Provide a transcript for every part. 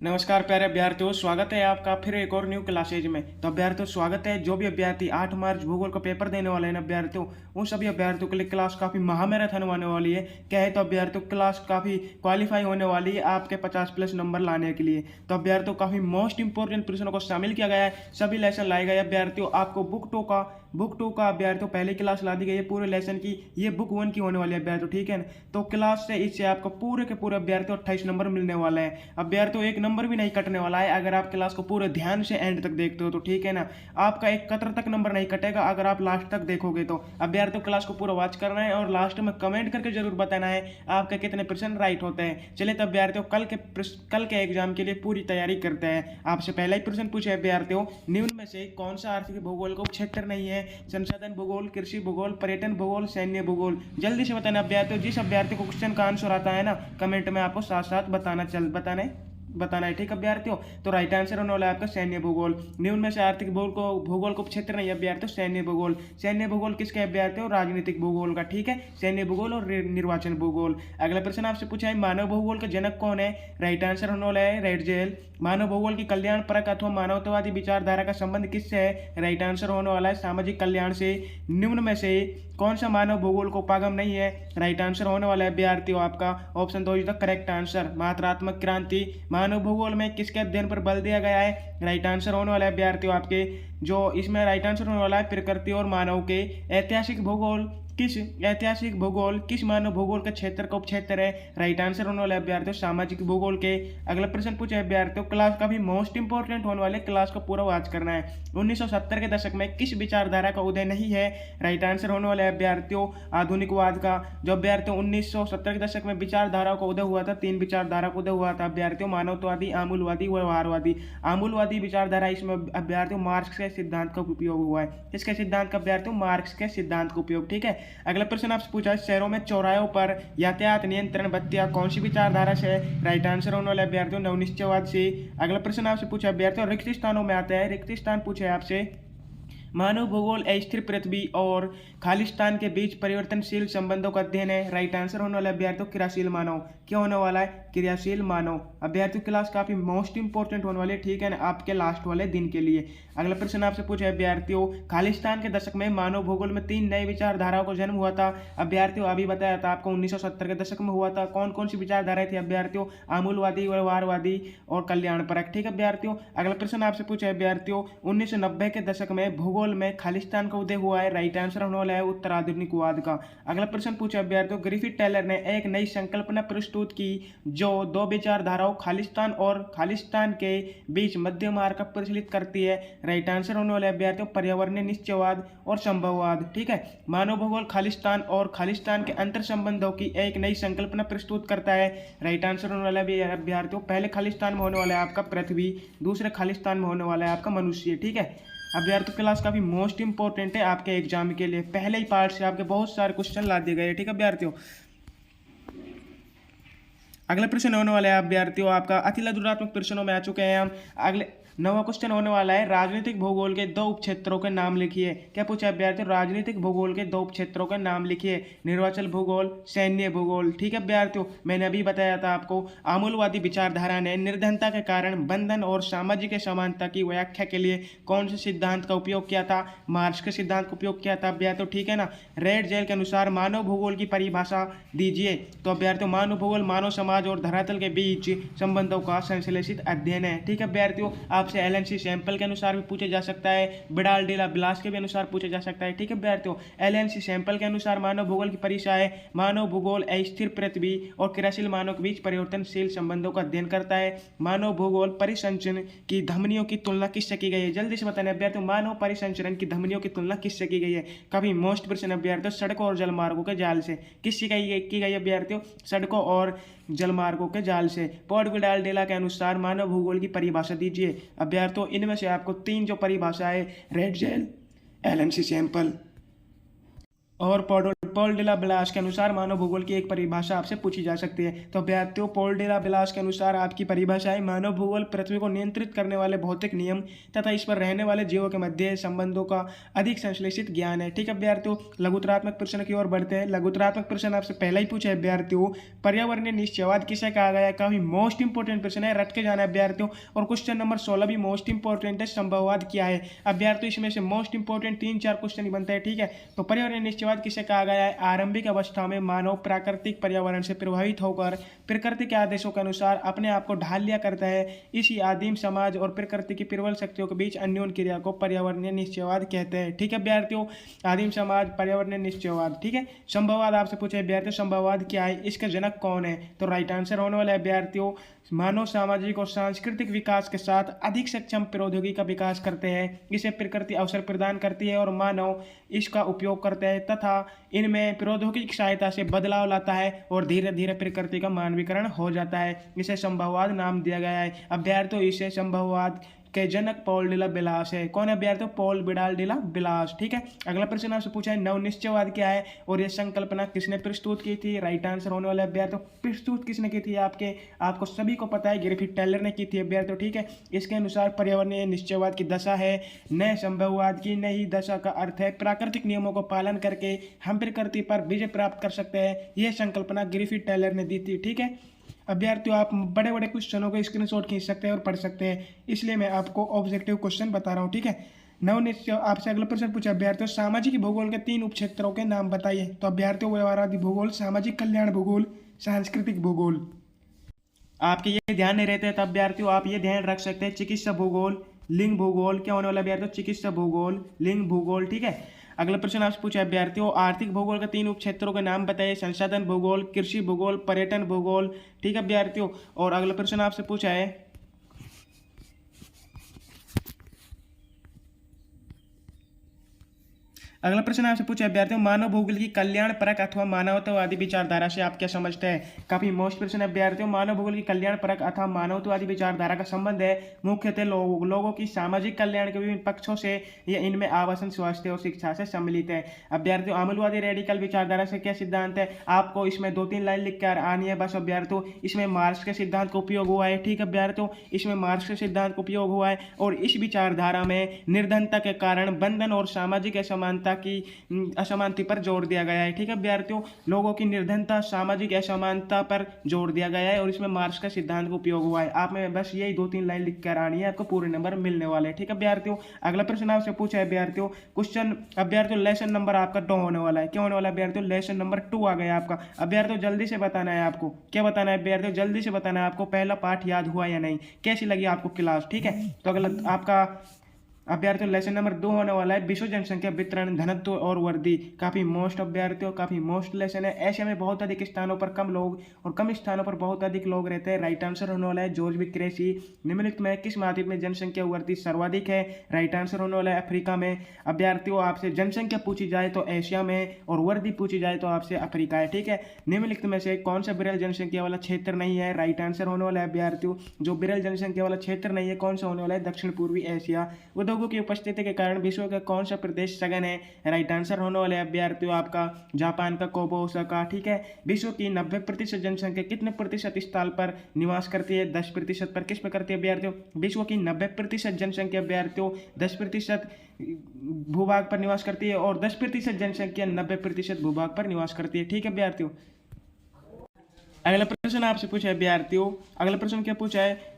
नमस्कार प्यारे अभ्यर्थियों, स्वागत है आपका फिर एक और न्यू क्लासेज में। तो अभ्यर्थियों स्वागत है। जो भी अभ्यर्थी 8 मार्च भूगोल का पेपर देने वाले हैं अभ्यर्थियों, उन सभी अभ्यर्थियों के लिए क्लास काफ़ी महामैराथन होने वाली है। क्या है तो अभ्यर्थियों क्लास काफ़ी क्वालिफाई होने वाली है आपके 50+ नंबर लाने के लिए। तो अभ्यर्थियों काफ़ी मोस्ट इंपॉर्टेंट प्रश्नों को शामिल किया गया है, सभी लेसन लाए गए अभ्यर्थियों। आपको बुक 2 का अभ्यर्थियों पहली क्लास ला दी गई है पूरे लेसन की। ये बुक 1 की होने वाली है अभ्यर्थियों, ठीक है ना। तो क्लास से इससे आपको पूरे के पूरे अभ्यर्थियों 28 नंबर मिलने वाले हैं अभ्यर्थियों। एक नंबर भी नहीं कटने वाला है अगर आप क्लास को पूरे ध्यान से एंड तक देखते हो तो, ठीक है ना। आपका एक कतर तक नंबर नहीं कटेगा अगर आप लास्ट तक देखोगे तो। अभ्यर्थियों क्लास को पूरा वॉच करना है और लास्ट में कमेंट करके जरूर बताना है आपके कितने % राइट होते हैं। चलिए तो अभ्यर्थियों कल के एग्जाम के लिए पूरी तैयारी करते हैं। आपसे पहला ही प्रश्न पूछे अभ्यर्थियों, निम्न में से कौन सा आर्थिक भूगोल का क्षेत्र नहीं है? संसाधन भूगोल, कृषि भूगोल, पर्यटन भूगोल, सैन्य भूगोल। जल्दी से बताना अभ्यर्थियों। जिस अभ्यर्थी को क्वेश्चन का आंसर आता है ना, कमेंट में आपको साथ साथ बताना है, ठीक अभ्यर्थियों। तो राइट आंसर होने वाला है आपका सैन्य भूगोल। निम्न में से आर्थिक भूगोल को क्षेत्र नहीं अभ्यर्थियों, सैन्य भूगोल। सैन्य भूगोल किसके अभ्यर्थियों? राजनीतिक भूगोल का, ठीक है। सैन्य भूगोल और निर्वाचन भूगोल। अगला प्रश्न आपसे पूछा है, मानव भूगोल का जनक कौन है? राइट आंसर होने वाला है रेडजेल। मानव भूगोल की कल्याण परक अथवा मानवतावादी विचारधारा का संबंध किससे है? राइट आंसर होने वाला है सामाजिक कल्याण से। निम्न में से कौन सा मानव भूगोल को उपागम नहीं है? राइट आंसर होने वाला है अभ्यर्थियों आपका option 2 is the correct answer, मात्रात्मक क्रांति। मानव भूगोल में किसके अध्ययन पर बल दिया गया है? राइट आंसर होने वाला है अभ्यर्थियों आपके जो इसमें राइट आंसर होने वाला है प्रकृति और मानव के। ऐतिहासिक भूगोल किस मानव भूगोल के क्षेत्र का उपक्षेत्र है? राइट आंसर होने वाले अभ्यर्थियों सामाजिक भूगोल के। अगला प्रश्न पूछे अभ्यर्थियों, क्लास का भी मोस्ट इंपॉर्टेंट होने वाले, क्लास को पूरा वाच करना है। 1970 के दशक में किस विचारधारा का उदय नहीं है? राइट आंसर होने वाले अभ्यर्थियों आधुनिकवाद का। जो अभ्यर्थियों 1970 के दशक में विचारधाराओं का उदय हुआ था, 3 विचारधारा का उदय हुआ था अभ्यर्थियों, मानवतावादी, आमूलवादी, व्यवहारवादी। आमूलवादी विचारधारा इसमें अभ्यर्थियों मार्क्स के सिद्धांत का उपयोग हुआ है। इसके सिद्धांत का अभ्यर्थियों मार्क्स के सिद्धांत का उपयोग, ठीक है। अगला प्रश्न आपसे पूछा है, शहरों में चौराहों पर यातायात नियंत्रण बत्तियां कौन सी विचारधारा से? राइट आंसर होने वाले अभ्यर्थियों नवनिश्चयवाद से। अगला प्रश्न आपसे पूछा अभ्यर्थियों, रिक्त स्थानों में आता है, रिक्त स्थान पूछे आपसे। मानव भूगोल अस्थिर पृथ्वी और खालिस्तान के बीच परिवर्तनशील संबंधों का अध्ययन है। राइट आंसर होने वाला अभ्यर्थियों क्रियाशील मानव। क्या होने वाला है? क्रियाशील मानव। अभ्यर्थियों क्लास काफी मोस्ट इंपॉर्टेंट होने वाली है, ठीक है ना, आपके लास्ट वाले दिन के लिए। अगला प्रश्न आपसे पूछा अभ्यर्थियों, खालिस्तान के दशक में मानव भूगोल में 3 नई विचारधाराओं का जन्म हुआ था अभ्यर्थियों। अभी बताया था आपको 1970 के दशक में हुआ था। कौन कौन सी विचारधाराएं थी अभ्यर्थियों? आमूलवादी, व्यवहारवादी और कल्याणपरक, ठीक है अभ्यर्थियों। अगला प्रश्न आपसे पूछा अभ्यर्थियों, 1990 के दशक में भूगोल में खालिस्तान का उदय हुआ है। राइट आंसर होने वाला है उत्तराधुनिकवाद का। अगला प्रश्न पूछा अभ्यर्थियों, ग्रिफिथ टेलर ने एक नई संकल्पना प्रस्तुत की जो 2 विचारधाराओं खालिस्तान और खालिस्तान के बीच मध्य मार्ग का प्रचलित करती है। राइट आंसर होने वाले अभ्यर्थियों पर्यावरणीय निश्चयवाद और संभववाद, ठीक है। मानव भूगोल खालिस्तान और खालिस्तान के अंतर संबंधों की एक नई संकल्पना प्रस्तुत करता है। राइट आंसर होने वाला अभ्यर्थियों पहले खालिस्तान में होने वाला है आपका पृथ्वी, दूसरे खालिस्तान में होने वाला है आपका मनुष्य, ठीक है। अभ्यर्थियों क्लास काफी मोस्ट इंपॉर्टेंट है आपके एग्जाम के लिए। पहले ही पार्ट से आपके बहुत सारे क्वेश्चन ला दिए गए, ठीक है अभ्यर्थियों। अगला प्रश्न होने वाला है अभ्यर्थियों आपका अति लघुत्मक प्रश्नों में आ चुके हैं हम। अगले 9वां क्वेश्चन होने वाला है, राजनीतिक भूगोल के 2 उपक्षेत्रों के नाम लिखिए। क्या पूछा अभ्यर्थियों? राजनीतिक भूगोल के 2 उपक्षेत्रों के नाम लिखिए। निर्वाचन भूगोल, सैन्य भूगोल, ठीक है अभ्यर्थियों। मैंने अभी बताया था आपको, आमूलवादी विचारधारा ने निर्धनता के कारण बंधन और सामाजिक समानता की व्याख्या के लिए कौन से सिद्धांत का उपयोग किया था? मार्क्स के सिद्धांत का उपयोग किया था अभ्यर्थियों, ठीक है ना। रेड जेल के अनुसार मानव भूगोल की परिभाषा दीजिए। तो अभ्यर्थियों मानव भूगोल मानव समाज और धरातल के बीच संबंधों का संश्लेषित अध्ययन है, ठीक है अभ्यर्थियों। आपसे एलएनसी सैंपल के अनुसार भी पूछा जा सकता है, बिडाल डेला बिलास के भी अनुसार पूछा जा सकता है, ठीक है अभ्यर्थियों। एलएनसी सैंपल के अनुसार मानव भूगोल की परिभाषा है, मानव भूगोल अस्थिर पृथ्वी और क्रियाशील मानव के बीच परिवर्तनशील संबंधों का अध्ययन करता है। मानव भूगोल परिसंचरण की धमनियों की तुलना किससे की गई है? जल्दी से बताना अभ्यर्थियों, मानव परिसंचरण की धमनियों की तुलना किससे की गई है? कभी मोस्ट प्रश्न अभ्यर्थियों, सड़कों और जलमार्गों के जाल से। किससे की गई अभ्यर्थियों? सड़कों और जलमार्गों के जाल से। पॉड विडाल डेला के अनुसार मानव भूगोल की परिभाषा दीजिए अभ्यर्थियों। इनमें से आपको 3 जो परिभाषा है, रेड जेल, एलएनसी सैंपल और पॉल डिला ब्लास के अनुसार मानव भूगोल की एक परिभाषा आपसे पूछी जा सकती है। तो अभ्यर्थियों, पॉल डिला ब्लास के अनुसार आपकी परिभाषा है मानव भूगोल पृथ्वी को नियंत्रित करने वाले भौतिक नियम तथा इस पर रहने वाले जीवों के मध्य संबंधों का अधिक संश्लेषित ज्ञान है। ठीक है अभ्यर्थियों, लघुतरात्मक प्रश्न की ओर बढ़ते हैं। लघुतरात्मक प्रश्न आपसे पहला ही पूछा है अभ्यर्थियों, पर्यावरणीय निश्चयवाद किसे कहा गया है? काफी मोस्ट इंपोर्टेंट प्रश्न है, रट के जाना है अभ्यर्थियों। और क्वेश्चन नंबर 16 भी मोस्ट इंपोर्टेंट है, संभववाद क्या है? अभ्यर्थियों इसमें से मोस्ट इंपोर्टेंट 3-4 क्वेश्चन ही बनते हैं। ठीक है, तो पर्यावरणीय निश्चयवाद किसे कहा गया है? आरंभिक अवस्था में मानव प्राकृतिक पर्यावरण से प्रभावित होकर प्रकृति के आदेशों के अनुसार अपने आप को ढाल लिया करता है। इसी आदिम समाज और प्रकृति की प्रबल शक्तियों के बीच अन्योन्य क्रिया को पर्यावरणीय निश्चयवाद कहते हैं। ठीक है अभ्यर्थियों, आदिम समाज, पर्यावरणीय निश्चयवाद। ठीक है, संभववाद आपसे पूछे अभ्यर्थियों, संभववाद क्या है, इसके जनक कौन है? तो राइट आंसर होने वाला है अभ्यर्थियों, मानव सामाजिक और सांस्कृतिक विकास के साथ अधिक सक्षम प्रौद्योगिकी का विकास करते हैं। इसे प्रकृति अवसर प्रदान करती है और मानव इसका उपयोग करते हैं तथा इनमें प्रौद्योगिकी सहायता से बदलाव लाता है और धीरे धीरे प्रकृति का मानवीकरण हो जाता है। इसे संभववाद नाम दिया गया है। अभ्यर्थियों इसे संभववाद के जनक पॉल डिला ब्लास है। कौन है अभ्यर्थियों? Paul बिडाल डिला BLAS. ठीक है, अगला प्रश्न आपसे पूछा है नवनिश्चयवाद क्या है और यह संकल्पना किसने प्रस्तुत की थी? राइट आंसर होने वाला अभ्यर्थियों, प्रस्तुत किसने की थी? आपको सभी को पता है, ग्रिफिथ टेलर ने की थी अभ्यर्थियों। ठीक है, इसके अनुसार पर्यावरणीय निश्चयवाद की दशा है नए संभववाद की। नई दशा का अर्थ है प्राकृतिक नियमों को पालन करके हम प्रकृति पर विजय प्राप्त कर सकते हैं। यह संकल्पना ग्रिफिथ टेलर ने दी थी। ठीक है अभ्यर्थियों, आप बड़े बड़े क्वेश्चनों को स्क्रीनशॉट खींच सकते हैं और पढ़ सकते हैं, इसलिए मैं आपको ऑब्जेक्टिव क्वेश्चन बता रहा हूँ। ठीक है, नवनिश्चय आपसे अगला प्रश्न पूछा अभ्यर्थियों, सामाजिक भूगोल के 3 उपक्षेत्रों के नाम बताइए। तो अभ्यर्थियों, व्यवहारादि भूगोल, सामाजिक कल्याण भूगोल, सांस्कृतिक भूगोल। आपके ये ध्यान नहीं रहते तो अभ्यर्थियों आप ये ध्यान रख सकते हैं, चिकित्सा भूगोल, लिंग भूगोल। क्या होने वाला अभ्यर्थियों? चिकित्सा भूगोल, लिंग भूगोल। ठीक है, अगला प्रश्न आपसे पूछा अभ्यर्थियों, आर्थिक भूगोल के 3 उपक्षेत्रों के नाम बताइए। संसाधन भूगोल, कृषि भूगोल, पर्यटन भूगोल। ठीक है अभ्यर्थियों, और अगला प्रश्न आपसे पूछा है अगला प्रश्न आपसे पूछा अभ्यर्थियों, मानव भूगोल की कल्याण परक अथवा मानवतावादी विचारधारा से आप क्या समझते हैं? काफी मोस्ट प्रश्न अभ्यर्थियों, मानव भूगोल की कल्याण परक अथवा मानवतावादी विचारधारा का संबंध है मुख्यतः लोगों की सामाजिक कल्याण के विभिन्न पक्षों से या इनमें आवासन, स्वास्थ्य और शिक्षा से सम्मिलित है। अभ्यर्थियों, अमूलवादी रेडिकल विचारधारा से क्या सिद्धांत है? आपको इसमें 2-3 लाइन लिख कर आनी है बस अभ्यर्थियों। इसमें मार्क्स के सिद्धांत का उपयोग हुआ है। ठीक है अभ्यर्थियों, इसमें मार्क्स के सिद्धांत का उपयोग हुआ है और इस विचारधारा में निर्धनता के कारण बंधन और सामाजिक असमानता की असमानता पर जोर दिया गया है। ठीक है अभ्यर्थियों, लोगों की निर्धनता, सामाजिक असमानता पर जोर दिया गया है और इसमें मार्क्स का सिद्धांत का उपयोग हुआ है। आप में बस यही 2-3 लाइन लिख कर आनी है, आपको पूरे नंबर मिलने वाले हैं। ठीक है अभ्यर्थियों, अगला प्रश्न आपसे पूछा है अभ्यर्थियों, क्वेश्चन अभ्यर्थियों लेसन नंबर आपका 2 होने वाला है। क्या होने वाला है अभ्यर्थियों? लेसन नंबर 2 आ गया आपका। अभ्यर्थियों जल्दी से बताना है आपको, क्या बताना है अभ्यर्थियों? जल्दी से बताना है आपको पहला पाठ याद हुआ या नहीं, कैसी लगी आपको क्लास। ठीक है, तो अगला आपका अभ्यर्थियों लेसन नंबर 2 होने वाला है विश्व जनसंख्या वितरण, घनत्व और वृद्धि। काफी मोस्ट अभ्यर्थियों, काफी मोस्ट लेसन है। एशिया में बहुत अधिक स्थानों पर कम लोग और कम स्थानों पर बहुत अधिक लोग रहते हैं। राइट आंसर होने वाला है जॉर्ज विक्रेसी। निम्नलिखित में किस महाद्वीप में जनसंख्या वृद्धि सर्वाधिक है? राइट आंसर होने वाला है अफ्रीका में। अभ्यर्थियों आपसे जनसंख्या पूछी जाए तो एशिया में और वृद्धि पूछी जाए तो आपसे अफ्रीका है। ठीक है, निम्नलिखित में से कौन सा विरल जनसंख्या वाला क्षेत्र नहीं है? राइट आंसर होने वाला है अभ्यर्थियों, जो विरल जनसंख्या वाला क्षेत्र नहीं है कौन सा होने वाला है? दक्षिण पूर्वी एशिया। उद्योगों की उपस्थिति के कारण विश्व का कौन सा प्रदेश सघन है? राइट आंसर होने वाले अभ्यर्थियों आपका जापान का कोबा ओसाका। ठीक है, विश्व की 90% जनसंख्या कितने प्रतिशत स्थल पर निवास करती है? 10% पर। किस पर करती है अभ्यर्थियों? विश्व की 90% जनसंख्या अभ्यर्थियों 10% भूभाग पर निवास करती है और 10% जनसंख्या 90% भूभाग पर निवास करती है। ठीक है अभ्यर्थियों, अगला प्रश्न आपसे पूछा है अभ्यर्थियों, अगला प्रश्न क्या पूछा है?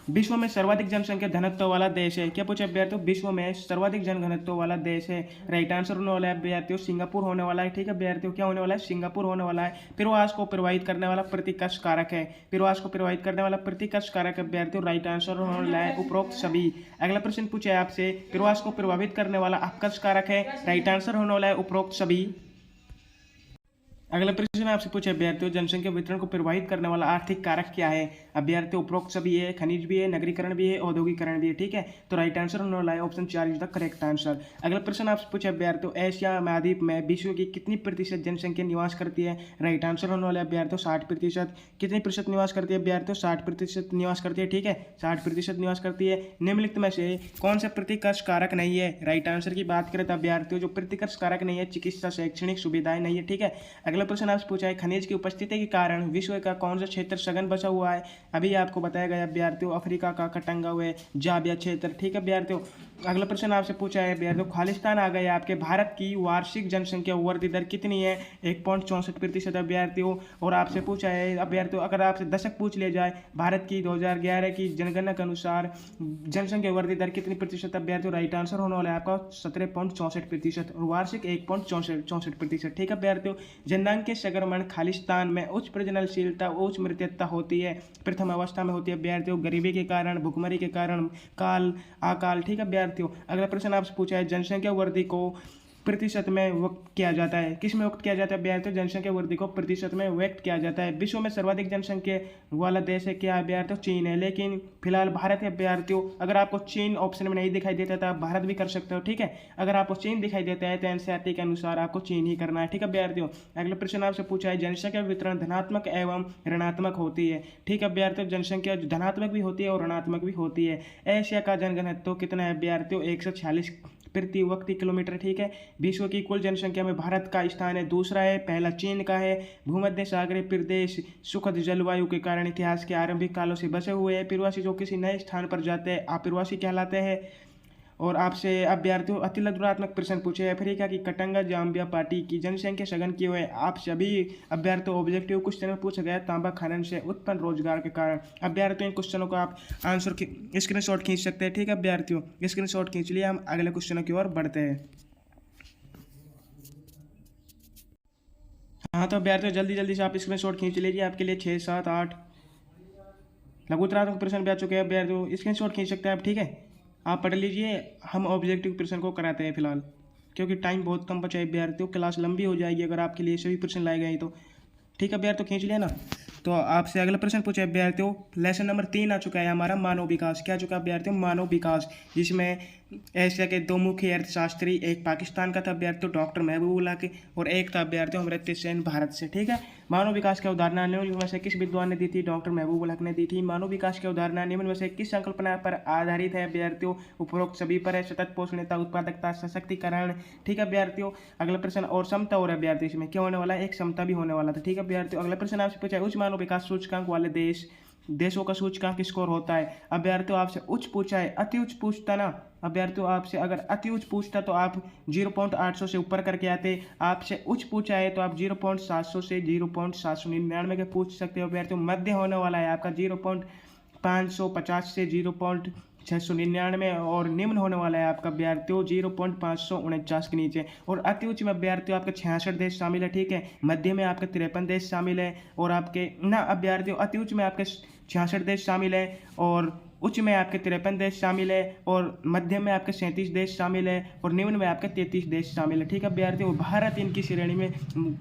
विश्व में सर्वाधिक जनसंख्या घनत्व वाला देश है। क्या पूछा अभ्यर्थियों? विश्व में सर्वाधिक जनघनत्व वाला देश है। राइट आंसर होने वाला है अभ्यर्थियों सिंगापुर होने वाला है। ठीक है अभ्यर्थियों, क्या होने वाला है? सिंगापुर होने वाला है। प्रवास को प्रभावित करने वाला प्रतिकर्ष कारक है। प्रवास को प्रभावित करने वाला प्रतिकर्ष कारक अभ्यर्थियों राइट आंसर होने वाला है उपरोक्त सभी। अगला प्रश्न पूछा है आपसे, प्रवास को प्रभावित करने वाला अपकर्ष कारक है। राइट आंसर होने वाला है उपरोक्त सभी। अगला प्रश्न आपसे पूछे अभ्यर्थियों, जनसंख्या वितरण को प्रभावित करने वाला आर्थिक कारक क्या है? अभ्यर्थियों, उपरोक्त सभी है, खनिज भी है, नगरीकरण भी है, औद्योगिकरण भी है। ठीक है, तो राइट आंसर होने वाला है option 4 is the correct answer. अगला प्रश्न आपसे पूछे अभ्यर्थियों, एशिया महाद्वीप में विश्व की कितनी प्रतिशत जनसंख्या निवास करती है? राइट आंसर होने वाला है अभ्यर्थियों 60%। कितनी प्रतिशत निवास करती है अभ्यर्थियों? 60% निवास करती है। ठीक है, 60% निवास करती है। निम्नलिखित में से कौन सा प्रतिकर्ष कारक नहीं है? राइट आंसर की बात करें तो अभ्यर्थियों जो प्रतिकर्ष कारक नहीं है, चिकित्सा शैक्षणिक सुविधाएं नहीं है। ठीक है, अगला प्रश्न आपसे पूछा है, खनिज की उपस्थिति के कारण विश्व का कौन सा क्षेत्र सघन बचा हुआ है? अभी आपको बताया गया अभ्यर्थियों, अफ्रीका का कटंगा हुए जाबिया क्षेत्र। ठीक है अभ्यर्थियों, अगला प्रश्न आपसे पूछा है अभ्यर्थियों, खालिस्तान आ गए आपके भारत की वार्षिक जनसंख्या वृद्धि दर कितनी है? 1.64% अभ्यर्थियों। और आपसे पूछा है अभ्यर्थियों, अगर आपसे दशक पूछ लिया जाए, भारत की 2011 की जनगणना के अनुसार जनसंख्या वृद्धि दर कितनी प्रतिशत अभ्यर्थियों? राइट आंसर होने वाला है आपका 17.64% और वार्षिक 1.64%। ठीक है अभ्यर्थियों, जननांगीय संक्रमण खालिस्तान में उच्च प्रजननशीलता, उच्च मृत्यता होती है, प्रथम अवस्था में होती है अभ्यर्थियों, गरीबी के कारण, भुखमरी के कारण, काल अकाल। ठीक है अभ्यर्थियों, अगला प्रश्न आपसे पूछा है, जनसंख्या वृद्धि को प्रतिशत में व्यक्त किया जाता है, किस में व्यक्त किया जाता है अभ्यर्थियों? जनसंख्या वृद्धि को प्रतिशत में व्यक्त किया जाता है। विश्व में सर्वाधिक जनसंख्या वाला देश है क्या अभ्यर्थियों? चीन है, लेकिन फिलहाल भारत है अभ्यर्थियों। अगर आपको चीन ऑप्शन में नहीं दिखाई देता तो आप भारत भी कर सकते हो। ठीक है, अगर आपको चीन दिखाई देता है तो एनसीईआरटी के अनुसार आपको चीन ही करना है। ठीक है अभ्यर्थियों, अगला प्रश्न आपसे पूछा है, जनसंख्या वितरण धनात्मक एवं ऋणात्मक होती है। ठीक है अभ्यर्थियों, जनसंख्या धनात्मक भी होती है और ऋणात्मक भी होती है। एशिया का जनघनत्व कितना है अभ्यर्थियों? 146 प्रति वर्ग किलोमीटर। ठीक है, विश्व की कुल जनसंख्या में भारत का स्थान है दूसरा है, पहला चीन का है। भूमध्य सागरीय प्रदेश सुखद जलवायु के कारण इतिहास के आरंभिक कालों से बसे हुए हैं। प्रवासी जो किसी नए स्थान पर जाते हैं अप्रवासी कहलाते हैं। और आपसे अभ्यर्थियों अति लघुरात्मक प्रश्न पूछे, अफ्रीका की कटंगा जाम्बिया पार्टी की जनसंख्या सघन की हुए आप सभी अभ्यर्थियों ऑब्जेक्टिव क्वेश्चन में पूछा गया तांबा खनन से उत्पन्न रोजगार के कारण। अभ्यर्थियों इन क्वेश्चनों को आप आंसर स्क्रीनशॉट खींच सकते हैं। ठीक है अभ्यर्थियों, स्क्रीनशॉट खींच लिए, हम अगले क्वेश्चनों की ओर बढ़ते हैं। हाँ तो अभ्यर्थियों जल्दी जल्दी से आप स्क्रीनशॉट खींच लीजिए, आपके लिए 6, 7, 8 लघुत्रात्मक प्रश्न भी आ चुके हैं अभ्यर्थियों, स्क्रीनशॉट खींच सकते हैं आप। ठीक है, आप पढ़ लीजिए, हम ऑब्जेक्टिव प्रश्न को कराते हैं फिलहाल, क्योंकि टाइम बहुत कम बचा है अभ्यर्थियों, क्लास लंबी हो जाएगी अगर आपके लिए सभी प्रश्न लाए गए तो। ठीक है अभ्यर्थियों, खींच लिया ना। तो आपसे अगला प्रश्न पूछे अभ्यर्थियों, लेसन नंबर 3 आ चुका है हमारा, मानव विकास। क्या चुका अभ्यर्थियों? मानव विकास, जिसमें एशिया के 2 मुख्य अर्थशास्त्री, एक पाकिस्तान का था अभ्यर्थियों डॉक्टर महबूबुल्लाह के, और एक था अभ्यर्थियों अमर्त्य सेन भारत से। ठीक है, मानव विकास के अवधारणा निम्न में से किस विद्वान ने दी थी? डॉक्टर महबूबुल्लाह ने दी थी। मानव विकास की अवधारणा निम्न में से किस संकल्पना पर आधारित है अभ्यर्थियों? उपरोक्त सभी पर है, सतत पोषणीयता, उत्पादकता, सशक्तिकरण। ठीक है अभ्यर्थियों, अगला प्रश्न और समता और अभ्यर्थी, इसमें क्या होने वाला है? एक समता भी होने वाला था। ठीक है अभ्यर्थियों, अगला प्रश्न आपसे पूछा है, उच्च मानव विकास सूचकांक वाले देशों का सूचकांक स्कोर होता है। अभ्यर्थियों आपसे उच्च पूछा है, अति उच्च पूछता ना अभ्यर्थियों, आपसे अगर अति उच्च पूछता तो आप 0.800 से ऊपर करके आते। आपसे उच्च पूछा है तो आप 0.700 से 0.799 के पूछ सकते हो अभ्यर्थियों। मध्य होने वाला है आपका 0.550 से 0.699, और निम्न होने वाला है आपका अभ्यर्थियों 0.549 के नीचे। और अति उच्च में अभ्यर्थियों आपके 66 देश शामिल है। ठीक है, मध्य में आपके 53 देश शामिल है, और आपके ना अभ्यर्थियों अति उच्च में आपके 66 देश शामिल है, और उच्च में आपके 53 देश शामिल है, और मध्य में आपके 37 देश शामिल है, और निम्न में आपके 33 देश शामिल है। ठीक है अभ्यर्थियों, भारत इनकी श्रेणी में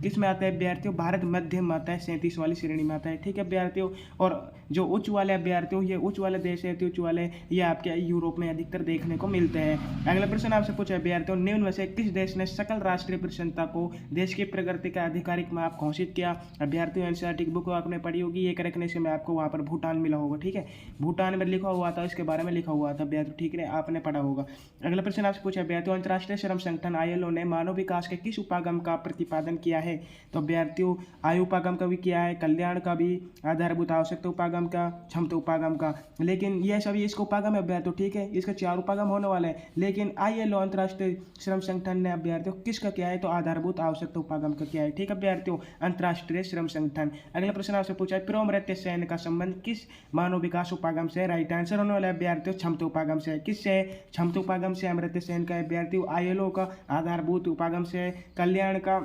किस में आता है अभ्यर्थियों? भारत मध्यम में आता है, 37 वाली श्रेणी में आता है। ठीक है अभ्यर्थियों, और जो उच्च वाले अभ्यर्थियों, ये उच्च वाले देश है, उच्च वाले ये आपके यूरोप में अधिकतर देखने को मिलते हैं। अगला प्रश्न आपसे पूछा अभ्यर्थियों, निम्न में से किस देश ने सकल राष्ट्रीय प्रसन्नता को देश की प्रगति का आधिकारिक माप घोषित किया? अभ्यर्थियों एनसीईआरटी की बुक आपने पढ़ी होगी, एक रखने से मैं आपको वहाँ पर भूटान मिला होगा। ठीक है, भूटान में लिखा हुआ था, इसके बारे में लिखा हुआ था अभ्यर्थियों। ठीक है, आपने पढ़ा होगा। अगला प्रश्न आपसे पूछा अभ्यर्थियों, अंतर्राष्ट्रीय श्रम संगठन ILO ने मानव विकास के किस उपागम का प्रतिपादन किया है? तो अभ्यर्थियों आयु उपागम का भी किया है, कल्याण का भी, आधारभूत आवश्यकता उपागम का, क्षमता उपागम का, लेकिन यह सभी इसका उपागम है अभ्यर्थियों। ठीक है, इसके 4 उपागम होने वाले हैं, लेकिन ILO अंतर्राष्ट्रीय श्रम संगठन ने अभ्यर्थियों किसका किया है? तो आधारभूत आवश्यकता उपागम का किया है। ठीक है अभ्यर्थियों, अंतर्राष्ट्रीय श्रम संगठन। अगला प्रश्न आपसे पूछा है, प्रो अमर्त्य सेन का संबंध किस मानव विकास उपागम से? राइट आंसर होने वाला है अभ्यर्थियों क्षमता उपागम से। किससे? क्षमता उपागम से अमर्त्य सेन का अभ्यर्थियों। ILO का आधारभूत उपागम से, कल्याण का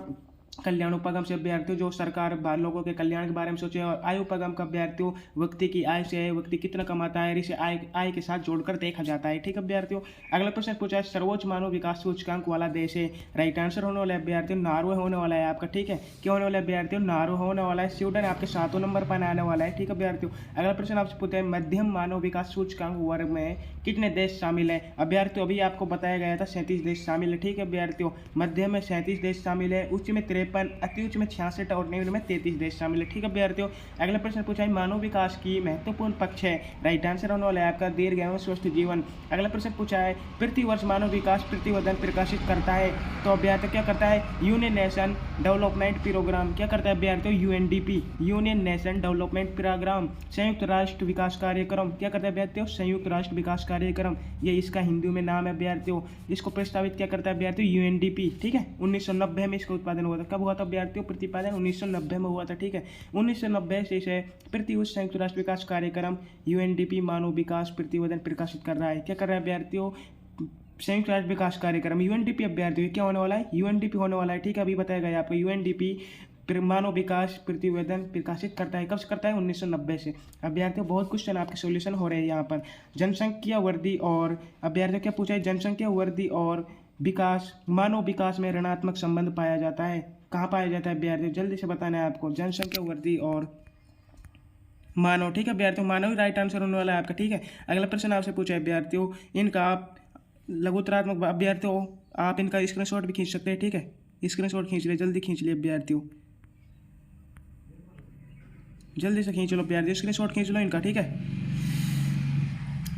कल्याणोपगम से अभ्यर्थियों जो सरकार लोगों के कल्याण के बारे में सोचे, और आय उपगम का अभ्यर्थियों व्यक्ति की आय से व्यक्ति कितना कमाता है इसे आय आय के साथ जोड़कर देखा जाता है। ठीक है अभ्यर्थियों, अगला प्रश्न पूछा है सर्वोच्च मानव विकास सूचकांक वाला देश है। राइट आंसर होने वाला है अभ्यर्थियों नॉर्वे होने वाला है आपका। ठीक है, क्या होने वाला है अभ्यर्थियों? नॉर्वे होने वाला है। स्वीडन आपके 7वें नंबर पर आने वाला है। ठीक है अभ्यर्थियों, अगला प्रश्न आपसे पूछते हैं मध्यम मानव विकास सूचकांक वर्ग में कितने देश शामिल है? अभ्यर्थियों अभी आपको बताया गया था 37 देश शामिल है। ठीक है अभ्यर्थियों, मध्यम में 37 देश शामिल है, उच्च में 53, अति उच्च में 66 और निम्न में 33 देश शामिल है। ठीक है अभ्यर्थियों, अगला प्रश्न पूछा है मानव विकास की महत्वपूर्ण पक्ष है। राइट आंसर होने वाला है आपका दीर्घ एवं स्वस्थ जीवन। अगला प्रश्न पूछा है प्रतिवर्ष मानव विकास प्रतिवेदन प्रकाशित करता है, तो अभ्यर्थियों क्या करता है? यूनियन नेशन डेवलपमेंट प्रोग्राम क्या करता है अभ्यर्थियों? UNDP, union nation development programme. संयुक्त राष्ट्र विकास कार्यक्रम क्या करता है अभ्यर्थियों? संयुक्त राष्ट्र विकास कार्यक्रम, ये इसका हिंदी में नाम है अभ्यर्थियों। इसको प्रस्तावित क्या करता है अभ्यर्थियों? यूएनडीपी। ठीक है, 1990 में इसका उत्पादन हुआ था। कब हुआ था अभ्यर्थियों? प्रतिपादन 1990 में हुआ था। ठीक है, 1990 से इसे प्रतिवर्ष संयुक्त राष्ट्र विकास कार्यक्रम यूएनडीपी मानव विकास प्रतिवेदन प्रकाशित कर रहा है। क्या कर रहा है अभ्यर्थियों? संयुक्त राष्ट्र विकास कार्यक्रम यूएनडीपी अभ्यर्थियों क्या होने वाला है? यूएनडीपी होने वाला है। ठीक है, अभी बताया गया आपको यूएनडीपी मानव विकास प्रतिवेदन प्रकाशित करता है। कब से करता है? 1990 से। अभ्यर्थियों बहुत क्वेश्चन आपके सॉल्यूशन हो रहे हैं यहाँ पर। जनसंख्या वृद्धि और अभ्यर्थियों क्या पूछा है? जनसंख्या वृद्धि और विकास, मानव विकास में ऋणात्मक संबंध पाया जाता है। कहाँ पाया जाता है अभ्यर्थियों? जल्दी से बताना है आपको। जनसंख्या वृद्धि और मानव। ठीक है अभ्यर्थियों, मानव ही राइट आंसर होने वाला है आपका। ठीक है, अगला प्रश्न आपसे पूछा है अभ्यर्थियों, इनका आप लघुतरात्मक अभ्यर्थियों आप इनका स्क्रीनशॉट भी खींच सकते हैं। ठीक है, स्क्रीनशॉट खींच लिए, जल्दी खींच लिए अभ्यर्थियों, जल्दी से खींच लो अभ्यर्थियों, स्क्रीनशॉट खींच लो इनका। ठीक है,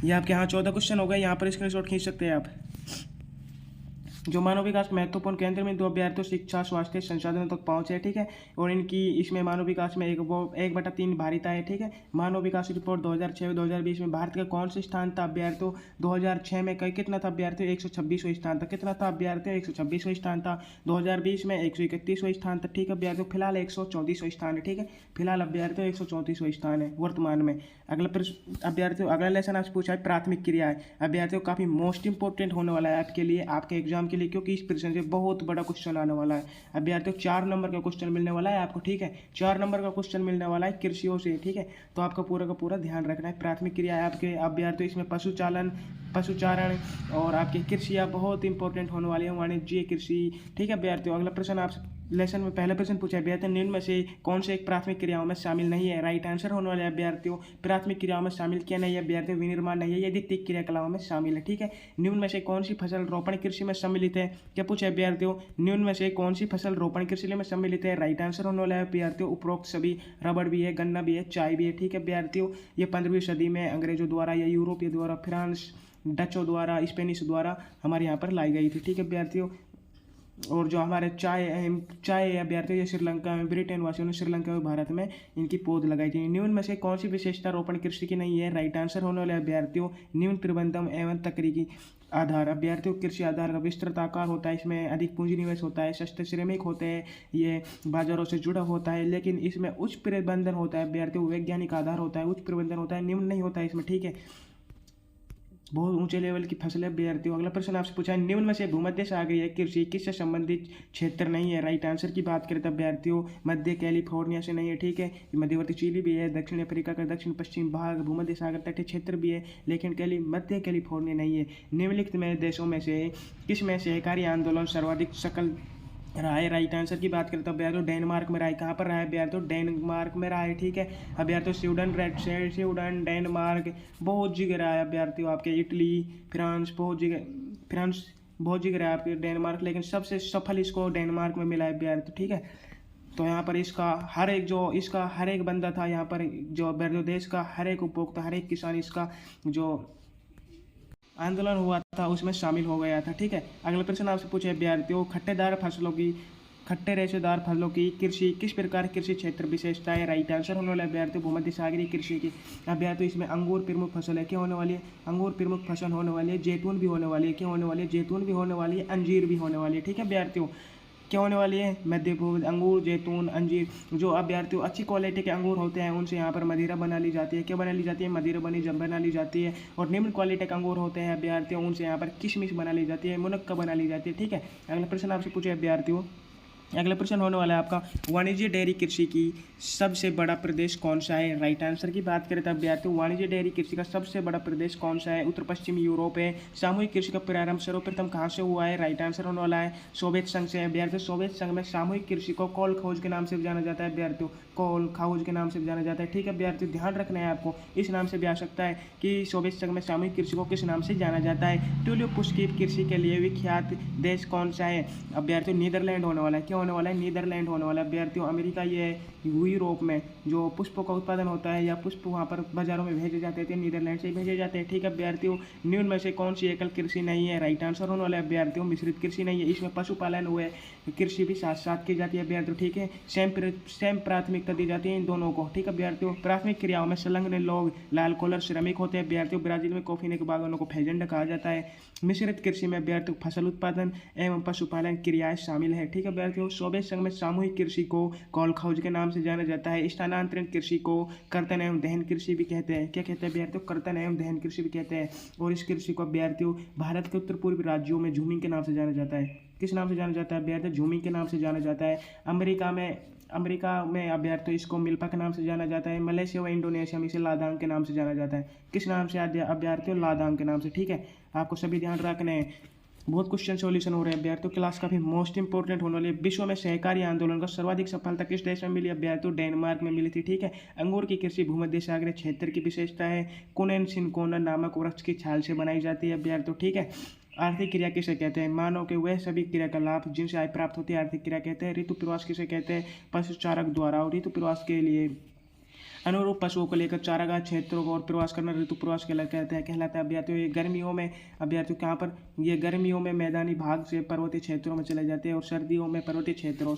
ये आपके यहाँ 14 क्वेश्चन हो गए, यहाँ पर स्क्रीनशॉट खींच सकते हैं आप। जो मानव विकास के महत्वपूर्ण केंद्र में दो अभ्यर्थियों शिक्षा स्वास्थ्य संसाधनों तक पहुंचे। ठीक है, और इनकी इसमें मानव विकास में 1/3 भारिता है। ठीक है, मानव विकास रिपोर्ट 2006-2020 में भारत का कौन सा स्थान था अभ्यर्थियों? 2006 में कितना था अभ्यर्थियों? 126वां स्थान था। कितना था अभ्यर्थियों? 126वां स्थान था। 2020 में 131वां स्थान था। ठीक है अभ्यर्थियों, फिलहाल 134वां स्थान है। ठीक है, फिलहाल अभ्यर्थियों 134वां स्थान है वर्तमान में। अगला प्रश्न अभ्यर्थियों, अगला लेसन आपसे पूछा है प्राथमिक क्रियाएं। अभ्यर्थियों काफी मोस्ट इंपॉर्टेंट होने वाला है आपके लिए, आपके एग्जाम के लिए, क्योंकि इस प्रश्न से बहुत बड़ा क्वेश्चन आने वाला है अभ्यर्थियों। 4 नंबर का क्वेश्चन मिलने वाला है आपको। ठीक है, 4 नंबर का क्वेश्चन मिलने वाला है कृषियों से। ठीक है, तो आपका पूरा का पूरा ध्यान रखना है। प्राथमिक क्रिया है आपके अभ्यर्थियों, इसमें पशुचारण और आपकी कृषियाँ बहुत इंपॉर्टेंट होने वाली है, वाणिज्य कृषि। ठीक है अभ्यर्थियों, अगला प्रश्न आपसे लेसन में पहला प्रश्न पूछा है अभ्यर्थियों निम्न में से कौन से एक प्राथमिक क्रियाओं में शामिल नहीं है? राइट आंसर होने वाले अभ्यर्थियों प्राथमिक क्रियाओं में शामिल क्या नहीं है अभ्यर्थियों? विनिर्माण नहीं है, ये द्वितीयक क्रियाकलापों में शामिल है। ठीक है, निम्न में से कौन सी फसल रोपण कृषि में सम्मिलित है? क्या पूछा अभ्यर्थियों? निम्न में से कौन सी फसल रोपण कृषि में सम्मिलित है? राइट आंसर होने वाला है अभ्यर्थियों उपरोक्त सभी। रबड़ भी है, गन्ना भी है, चाय भी है। ठीक है अभ्यर्थियों, ये 15वीं सदी में अंग्रेजों द्वारा या यूरोपीय द्वारा, फ्रांस, डचों द्वारा, स्पेनिश द्वारा हमारे यहाँ पर लाई गई थी। ठीक है अभ्यर्थियों, और जो हमारे चाय अभ्यर्थियों ये श्रीलंका में, ब्रिटेन वासियों ने श्रीलंका और भारत में इनकी पौध लगाई थी। निम्न में से कौन सी विशेषता रोपण कृषि की नहीं है? राइट आंसर होने वाले अभ्यर्थियों निम्न प्रबंधन एवं तकनीकी आधार। अभ्यर्थियों कृषि आधार का विस्तृत आकार होता है, इसमें अधिक पूंजी निवेश होता है, सस्ते श्रमिक होते हैं, ये बाजारों से जुड़ा होता है, लेकिन इसमें उच्च प्रबंधन होता है अभ्यर्थियों, वैज्ञानिक आधार होता है, उच्च प्रबंधन होता है, निम्न नहीं होता है इसमें। ठीक है, बहुत ऊंचे लेवल की फसलें अभ्यर्थियों। अगला प्रश्न आपसे पूछा है निम्न में से भूमध्य सागरीय कृषि किससे संबंधित क्षेत्र नहीं है? राइट आंसर की बात करें तो अभ्यर्थियों मध्य कैलिफोर्निया से नहीं है। ठीक है, मध्यवर्ती चिली भी है, दक्षिण अफ्रीका का दक्षिण पश्चिम भाग भूमध्य सागर तटीय क्षेत्र भी है, लेकिन मध्य कैलिफोर्निया नहीं है। निम्नलिखित में देशों में से किस में सहकारी आंदोलन सर्वाधिक सफल रहा है? राइट आंसर की बात करें तो अभ्यर्थियों डेनमार्क में रहा है। कहाँ पर रहा है अभ्यर्थियों? डेनमार्क में रहा है। ठीक है अभ्यर्थियों, स्वीडन, डेनमार्क बहुत जगह रहा है अभ्यर्थियों, आपके इटली, फ्रांस बहुत जगह रहा है आपके डेनमार्क, लेकिन सबसे सफल इसको डेनमार्क में मिला है अभ्यर्थियों। ठीक है, तो यहाँ पर इसका हर एक बंदा था यहाँ पर, जो अभ्यर्थियों देश का हर एक उपभोक्ता, हर एक किसान इसका जो आंदोलन हुआ था उसमें शामिल हो गया था। ठीक है, अगला प्रश्न आपसे पूछे अभ्यर्थियों खट्टे रेशेदार फलों की कृषि किस प्रकार कृषि क्षेत्र विशेषता है? राइट आंसर होने वाला अभ्यर्थियों भूमध्य सागरीय कृषि की। अभ्यर्थियों इसमें अंगूर प्रमुख फसल है। क्या होने वाली है? अंगूर प्रमुख फसल होने वाली है। जैतून भी होने वाली है। क्या होने वाली है? जैतून भी होने वाली है, अंजीर भी होने वाली है। ठीक है अभ्यर्थियों, क्या होने वाली है? मध्य पूर्व अंगूर, जैतून, अंजीर। जो अभ्यर्थियों अच्छी क्वालिटी के अंगूर होते हैं उनसे यहाँ पर मदिरा बना ली जाती है। क्या बना ली जाती है? मदिरा बना ली जाती है। और निम्न क्वालिटी के अंगूर होते हैं अभ्यर्थियों, उनसे यहाँ पर किशमिश बना ली जाती है, मुनक्का बना ली जाती है। ठीक है, अगला प्रश्न आपसे पूछे अभ्यर्थियों अगला प्रश्न होने वाला है आपका, वाणिज्य डेयरी कृषि की सबसे बड़ा प्रदेश कौन सा है? राइट आंसर की बात करें तो अभ्यर्थियों, वाणिज्य डेयरी कृषि का सबसे बड़ा प्रदेश कौन सा है? उत्तर पश्चिमी यूरोप है। सामूहिक कृषि का प्रारंभ सर्वप्रथम कहाँ से हुआ है? राइट आंसर होने वाला है सोवियत संघ से। अभ्यर्थियों, सोवियत संघ में सामूहिक कृषि को कोल खोज के नाम से भी जाना जाता है। अभ्यर्थियों, कोल खोज के नाम से भी जाना जाता है। ठीक है अभ्यर्थियों, ध्यान रखना है आपको, इस नाम से भी आ सकता है कि सोवियत संघ में सामूहिक कृषि को किस नाम से जाना जाता है। ट्यूलिप पुष्प की कृषि के लिए विख्यात देश कौन सा है? अभ्यर्थियों, नीदरलैंड होने वाला है। क्या होने वाला है? नीदरलैंड होने वाला है। अभ्यर्थियों, अमेरिका ये यूरोप में जो पुष्पों का उत्पादन होता है या पुष्प वहाँ पर बाजारों में भेजे जाते थे, नीदरलैंड से भेजे जाते हैं। ठीक है अभ्यर्थियों, निम्न में से कौन सी एकल कृषि नहीं है? राइट आंसर होने वाला है अभ्यर्थियों मिश्रित कृषि नहीं है, इसमें पशुपालन हुए कृषि भी साथ साथ की जाती है अभ्यर्थियों। ठीक है, सेम प्राथमिकता दी जाती है इन दोनों को। ठीक है अभ्यर्थियों, प्राथमिक क्रियाओं में संलग्न लोग लाल कॉलर श्रमिक होते हैं। अभ्यर्थियों, ब्राजील में कॉफी के बागानों को फेजेंडा कहा जाता है। मिश्रित कृषि में अभ्यर्थियों फसल उत्पादन एवं पशुपालन क्रियाएं शामिल है। ठीक है अभ्यर्थियों, सोवियत संघ में सामूहिक कृषि को कोलखौज के नाम से जाना जाता है। स्थानांतरण कृषि को कर्तन एवं दहन कृषि भी कहते हैं। क्या कहते हैं अभ्यर्थियों? कर्तन एवं दहन कृषि भी कहते हैं। और इस कृषि को अभ्यर्थियों भारत के उत्तर पूर्वी राज्यों में झूमिंग के नाम से जाना जाता है। किस नाम से जाना जाता है अभ्यर्थियों? झूमिंग के नाम से जाना जाता है। अमेरिका में अभ्यर्थियों इसको मिल्पा के नाम से जाना जाता है। मलेशिया व इंडोनेशिया में इसे लादांग के नाम से जाना जाता है। किस नाम से अभ्यर्थियों? लादांग के नाम से। ठीक है, आपको सभी ध्यान रखने हैं। बहुत क्वेश्चन सॉल्यूशन हो रहे हैं अभ्यर्थियों, क्लास काफी मोस्ट इंपॉर्टेंट होने वाली है। विश्व में सहकारी आंदोलन का सर्वाधिक सफलता किस देश में मिली? अभ्यर्थियों, डेनमार्क में मिली थी। ठीक है, अंगूर की कृषि भूमध्य सागरीय क्षेत्र की विशेषता है। कुनेन सिनकोना नामक वृक्ष की छाल से बनाई जाती है अभ्यर्थियों। ठीक है, आर्थिक क्रिया किसे कहते हैं? मानव के वह सभी क्रियाकलाप जिनसे आय प्राप्त होती है आर्थिक क्रिया कहते हैं। ऋतु प्रवास किसे कहते हैं? पशु चारक द्वारा। और ऋतु प्रवास के लिए अनुरूप पशुओं को लेकर चारागाह क्षेत्रों को और प्रवास करना ऋतु प्रवास कहलाता है अभ्यर्थियों। ये गर्मियों में अभ्यर्थियों कहाँ पर? ये गर्मियों में मैदानी भाग से पर्वतीय क्षेत्रों में चले जाते हैं और सर्दियों में पर्वतीय क्षेत्रों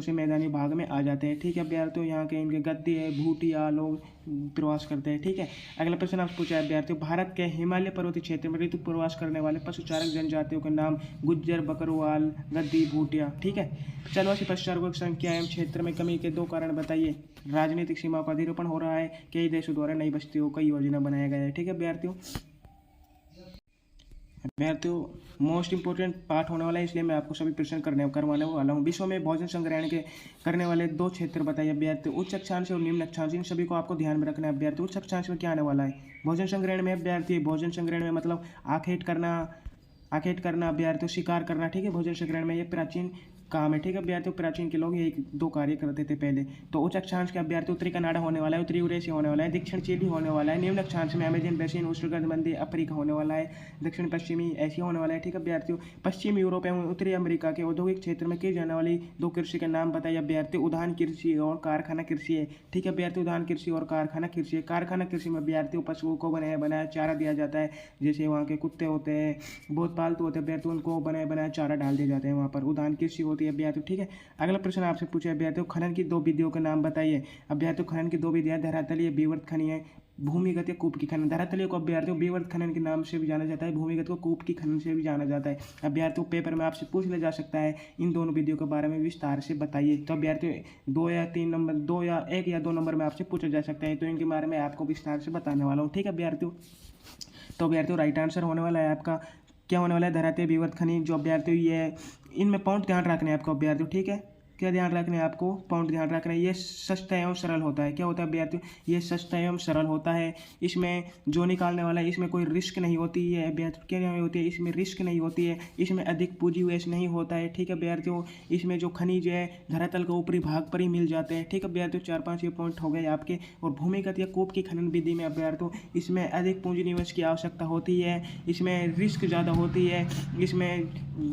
से मैदानी भाग में आ जाते हैं। ठीक है अभ्यर्थियों, यहाँ के इनके गद्दी है, भूटिया लोग प्रवास करते हैं। ठीक है, अगला प्रश्न आपसे पूछा है अभ्यर्थियों, भारत के हिमालय पर्वतीय क्षेत्र में ऋतु प्रवास करने वाले पशुचारक जनजातियों के नाम? गुज्जर, बकरवाल, गद्दी, भूटिया। ठीक है, चलवासी पशुचारकों की संख्या एवं क्षेत्र में कमी के 2 कारण बताइए। राजनीतिक सीमाओं का अधिरोपण हो रहा है, कई देशों द्वारा नई बस्तियों का योजना बनाया गया है। ठीक है अभ्यर्थियों, मोस्ट इंपोर्टेंट पार्ट होने वाला है, इसलिए मैं आपको सभी प्रश्न करवाने वाला हूँ। विश्व में भोजन संग्रहण के करने वाले 2 क्षेत्र बताइए अभ्यर्थियों। उच्च अक्षांश और निम्न अक्षांश, इन सभी को आपको ध्यान में रखना है अभ्यर्थियों। उच्च अक्षांश में क्या आने वाला है? भोजन संग्रहण में अभ्यर्थी, भोजन संग्रहण में मतलब आखेट करना अभ्यर्थियों, शिकार करना। ठीक है, भोजन संग्रहण में ये प्राचीन काम है। ठीक है अभ्यर्थियों, प्राचीन के लोग ये 2 कार्य करते थे पहले। तो उच्च अक्षांश के अभ्यर्थी उत्तरी कनाडा होने वाला है, उत्तरी यूरेशिया होने वाला है, दक्षिण चिली होने वाला है। निम्न अक्षांश में अमेजन बेसिन, उष्णकटिबंधीय अफ्रीका होने वाला है, दक्षिण पश्चिमी एशिया होने वाला है। ठीक है अभ्यर्थियों, पश्चिम यूरोप एवं उत्तरी अमेरिका के औद्योगिक क्षेत्र में की जाने वाली 2 कृषि के नाम बताइए अभ्यर्थियों। उद्यान कृषि और कारखाना कृषि है। ठीक है अभ्यर्थियों, उद्यान कृषि और कारखाना कृषि है। कारखाना कृषि में अभ्यर्थियों पशुओं को बनाया चारा दिया जाता है, जैसे वहाँ के कुत्ते होते हैं, बहुत पालतू होते हैं अभ्यर्थियों, उनको बनाया चारा डाल दिए जाते हैं वहाँ पर। उद्यान कृषि होती है अभ्यर्थियों। ठीक है, अगला प्रश्न आपसे पूछे अभ्यर्थियों, खनन की 2 विधियों के नाम बताइए अभ्यर्थियों। खनन की 2 विधियां धरातलीय विवर्त खनन, भूमिगत या कूप की खनन। धरातलीय को अभ्यर्थियों विवर्त खनन के नाम से भी जाना जाता है, भूमिगत को कूप की खनन से भी जाना जाता है। अभ्यर्थियों, पेपर में आपसे पूछ लिया जा सकता है इन दोनों विधियों के बारे में विस्तार से बताइए। तो अभ्यर्थियों 2 या 3 नंबर, 1 या 2 नंबर में आपसे पूछा जा सकता है, तो इनके बारे में आपको विस्तार से बताने वाला हूँ। ठीक है अभ्यर्थियों, तो अभ्यर्थियों राइट आंसर होने वाला है आपका क्या होने वाला है? धरातलीय विवर्त खनिज। जो अभ्यर्थियों ये इनमें पॉइंट ध्यान रखने हैं आपको अभ्यर्थियों। ठीक है, क्या ध्यान रखना है आपको? पॉइंट ध्यान रखना है। ये सस्ता एवं सरल होता है। क्या होता है अभ्यर्थियों? ये सस्ता एवं सरल होता है। इसमें जो निकालने वाला है इसमें कोई रिस्क नहीं होती है अभ्यर्थियों। क्या नहीं होती है? इसमें रिस्क नहीं होती है, इसमें अधिक पूंजी वेस्ट नहीं होता है। ठीक है अभ्यर्थियों, इसमें जो खनिज है धरातल के ऊपरी भाग पर ही मिल जाते हैं। ठीक है अभ्यर्थियों, 4-5 ये पॉइंट हो गए आपके। और भूमिगत या कूप की खनन विधि में अभ्यर्थियों इसमें अधिक पूंजी निवेश की आवश्यकता होती है, इसमें रिस्क ज़्यादा होती है, इसमें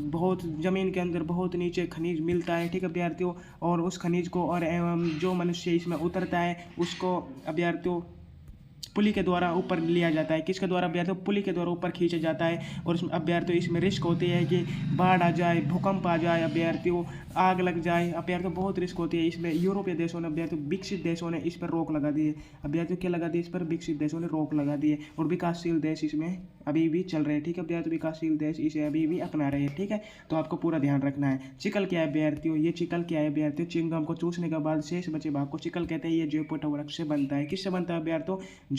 बहुत ज़मीन के अंदर बहुत नीचे खनिज मिलता है। ठीक है अभ्यर्थियों, और उस खनिज को और एवं जो मनुष्य इसमें उतरता है उसको अभ्यर्थियों पुली के द्वारा ऊपर लिया जाता है। किसके द्वारा अभ्यर्थियों? पुली के द्वारा ऊपर खींचा जाता है। और उसमें अभ्यर्थियों इसमें रिस्क होती है कि बाढ़ आ जाए, भूकंप आ जाए, अभ्यर्थियों आग लग जाए, अभ्यर्थियों बहुत रिस्क होती है इसमें। यूरोपीय देशों ने अभ्यर्थियों विकसित देशों ने इस पर रोक लगा दी है। अभ्यर्थियों क्या लगा दी? इस पर विकसित देशों ने रोक लगा दी है। और विकासशील देश इसमें अभी भी चल रहे हैं। ठीक है अभ्यर्थियों, विकासशील देश इसे अभी भी अपना रहे हैं। ठीक है, तो आपको पूरा ध्यान रखना है। चिकल क्या है अभ्यर्थियों? ये चिकल क्या है अभ्यर्थियों? च्युइंगम को चूसने के बाद शेष बचे भाग को चिकल कहते हैं। ये जयपुर वृक्ष से बनता है। किससे बनता है अभ्यर्थियों?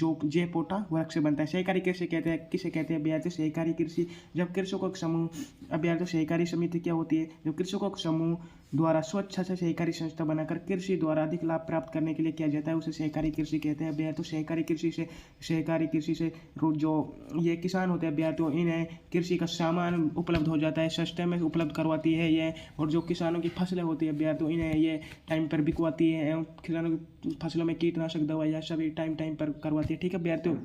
जो जय पोटा वर्ग से बनता है। सहकारी कृषि कहते हैं, किसे कहते हैं अभ्यर्थी? सहकारी कृषि। जब कृषकों का समूह अभ्यर्थी सहकारी समिति क्या होती है? जब कृषकों के समूह द्वारा स्वच्छ से सहकारी संस्था बनाकर कृषि द्वारा अधिक लाभ प्राप्त करने के लिए किया जाता है, उसे सहकारी कृषि कहते हैं अभ्यर्थी। सहकारी कृषि से जो ये किसान होते हैं अभ्यर्थियों, इन्हें कृषि का सामान उपलब्ध हो जाता है, सस्ते में उपलब्ध करवाती है ये। और जो किसानों की फसलें होती है अभ्यर्थियों, इन्हें ये टाइम पर बिकवाती है एवं किसानों की फसलों में कीटनाशक दवाइयाँ सभी टाइम पर करवाती है। ठीक है अभ्यर्थियों।